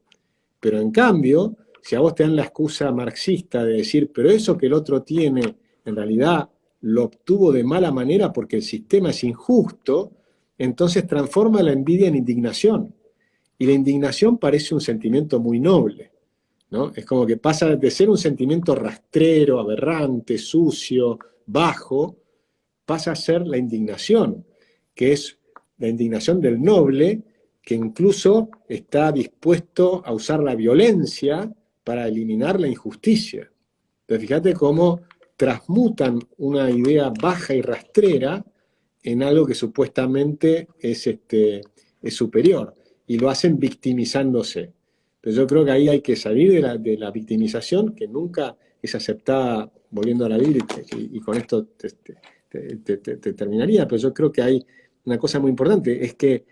Pero en cambio, si a vos te dan la excusa marxista de decir, pero eso que el otro tiene, en realidad lo obtuvo de mala manera porque el sistema es injusto, entonces transforma la envidia en indignación. Y la indignación parece un sentimiento muy noble, ¿no? Es como que pasa de ser un sentimiento rastrero, aberrante, sucio, bajo, pasa a ser la indignación, que es la indignación del noble, que incluso está dispuesto a usar la violencia para eliminar la injusticia. Entonces, fíjate cómo transmutan una idea baja y rastrera en algo que supuestamente es superior, y lo hacen victimizándose. Entonces yo creo que ahí hay que salir de la victimización, que nunca es aceptada, volviendo a la Biblia, y con esto te terminaría, pero yo creo que hay una cosa muy importante, es que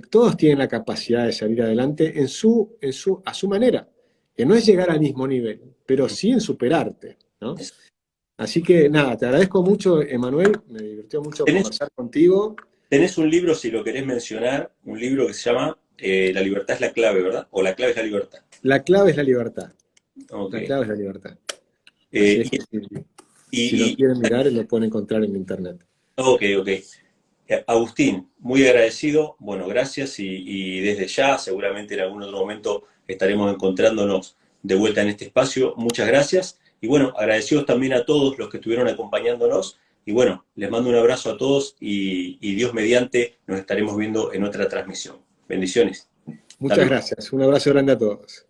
todos tienen la capacidad de salir adelante a su manera, que no es llegar al mismo nivel, pero sí en superarte, ¿no? Así que nada, te agradezco mucho, Emanuel, me divirtió mucho ¿Tenés, conversar contigo. tenés un libro, si lo querés mencionar, un libro que se llama La libertad es la clave, ¿verdad? O La clave es la libertad. La clave es la libertad, Ok. la clave es la libertad. Así Eh, es y, que si lo y, quieren mirar, lo pueden encontrar en internet. ok, ok. Agustín, muy agradecido, bueno, gracias y desde ya, seguramente en algún otro momento estaremos encontrándonos de vuelta en este espacio. Muchas gracias y bueno, agradecidos también a todos los que estuvieron acompañándonos y bueno, les mando un abrazo a todos y Dios mediante nos estaremos viendo en otra transmisión. Bendiciones. Muchas gracias. Un abrazo grande a todos.